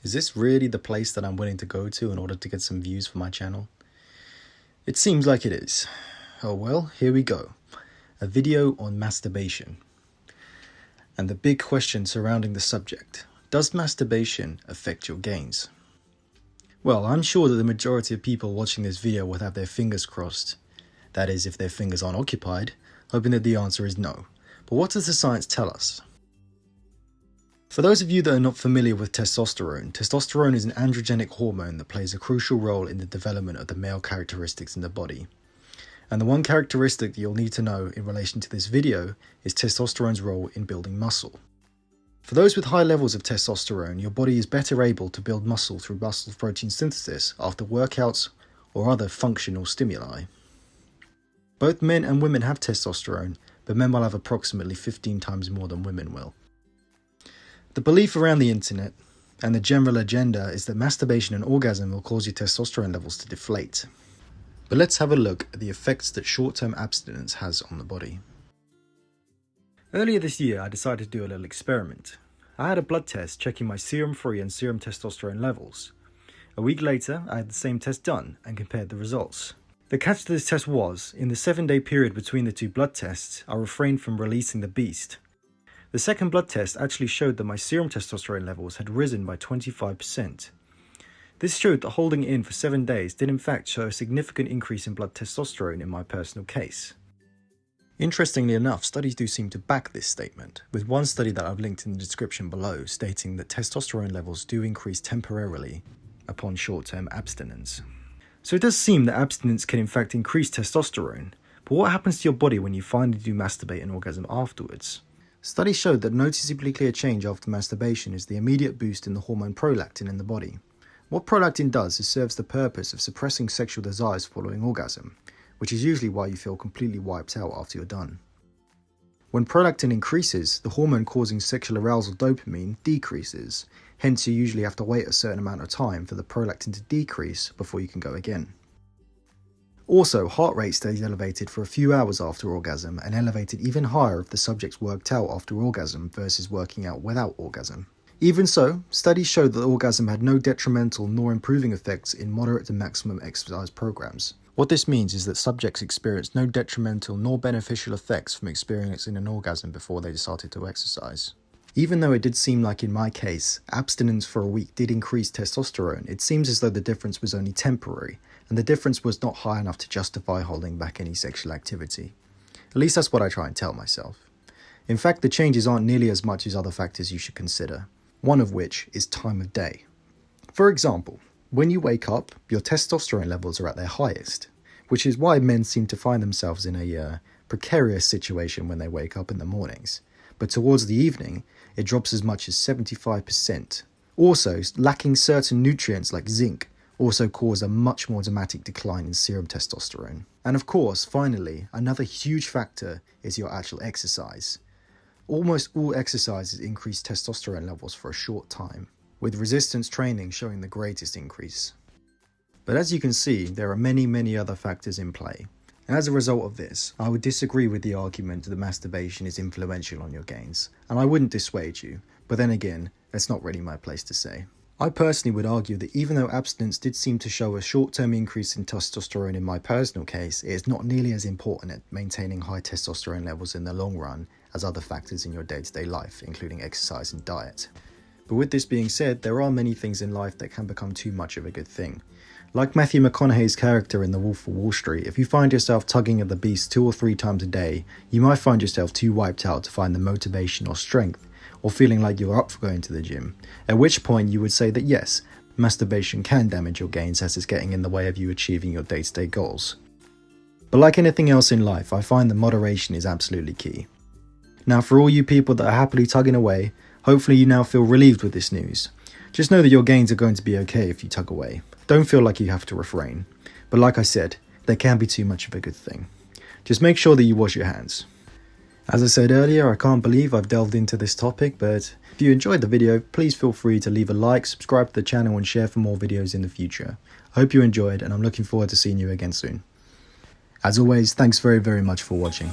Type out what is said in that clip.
Is this really the place that I'm willing to go to in order to get some views for my channel? It seems like it is. Oh well, here we go. A video on masturbation. And the big question surrounding the subject. Does masturbation affect your gains? Well, I'm sure that the majority of people watching this video will have their fingers crossed. That is, if their fingers aren't occupied, hoping that the answer is no. But what does the science tell us? For those of you that are not familiar with testosterone, testosterone is an androgenic hormone that plays a crucial role in the development of the male characteristics in the body. And the one characteristic that you'll need to know in relation to this video is testosterone's role in building muscle. For those with high levels of testosterone, your body is better able to build muscle through muscle protein synthesis after workouts or other functional stimuli. Both men and women have testosterone, but men will have approximately 15 times more than women will. The belief around the internet and the general agenda is that masturbation and orgasm will cause your testosterone levels to deflate. But let's have a look at the effects that short-term abstinence has on the body. Earlier this year, I decided to do a little experiment. I had a blood test checking my serum-free and serum testosterone levels. A week later, I had the same test done and compared the results. The catch to this test was, in the 7-day period between the two blood tests, I refrained from releasing the beast. The second blood test actually showed that my serum testosterone levels had risen by 25%. This showed that holding it in for 7 days did in fact show a significant increase in blood testosterone in my personal case. Interestingly enough, studies do seem to back this statement, with one study that I've linked in the description below stating that testosterone levels do increase temporarily upon short-term abstinence. So it does seem that abstinence can in fact increase testosterone, but what happens to your body when you finally do masturbate and orgasm afterwards? Studies showed that noticeably clear change after masturbation is the immediate boost in the hormone prolactin in the body. What prolactin does is serves the purpose of suppressing sexual desires following orgasm, which is usually why you feel completely wiped out after you're done. When prolactin increases, the hormone causing sexual arousal dopamine decreases, hence you usually have to wait a certain amount of time for the prolactin to decrease before you can go again. Also, heart rate stays elevated for a few hours after orgasm and elevated even higher if the subject's worked out after orgasm versus working out without orgasm. Even so, studies showed that orgasm had no detrimental nor improving effects in moderate to maximum exercise programs. What this means is that subjects experienced no detrimental nor beneficial effects from experiencing an orgasm before they started to exercise. Even though it did seem like in my case, abstinence for a week did increase testosterone, it seems as though the difference was only temporary, and the difference was not high enough to justify holding back any sexual activity. At least that's what I try and tell myself. In fact, the changes aren't nearly as much as other factors you should consider, one of which is time of day. For example, when you wake up, your testosterone levels are at their highest, which is why men seem to find themselves in a precarious situation when they wake up in the mornings. But towards the evening, it drops as much as 75%. Also, lacking certain nutrients like zinc also cause a much more dramatic decline in serum testosterone. And of course, finally, another huge factor is your actual exercise. Almost all exercises increase testosterone levels for a short time, with resistance training showing the greatest increase. But as you can see, there are many other factors in play. And as a result of this, I would disagree with the argument that masturbation is influential on your gains, and I wouldn't dissuade you, but then again, that's not really my place to say. I personally would argue that even though abstinence did seem to show a short-term increase in testosterone in my personal case, it is not nearly as important at maintaining high testosterone levels in the long run as other factors in your day-to-day life, including exercise and diet. But with this being said, there are many things in life that can become too much of a good thing. Like Matthew McConaughey's character in The Wolf of Wall Street, if you find yourself tugging at the beast 2 or 3 times a day, you might find yourself too wiped out to find the motivation or strength, or feeling like you're up for going to the gym, at which point you would say that yes, masturbation can damage your gains as it's getting in the way of you achieving your day-to-day goals. But like anything else in life, I find that moderation is absolutely key. Now for all you people that are happily tugging away, hopefully you now feel relieved with this news. Just know that your gains are going to be okay if you tug away. Don't feel like you have to refrain. But like I said, there can be too much of a good thing. Just make sure that you wash your hands. As I said earlier, I can't believe I've delved into this topic, but if you enjoyed the video, please feel free to leave a like, subscribe to the channel and share for more videos in the future. I hope you enjoyed and I'm looking forward to seeing you again soon. As always, thanks very much for watching.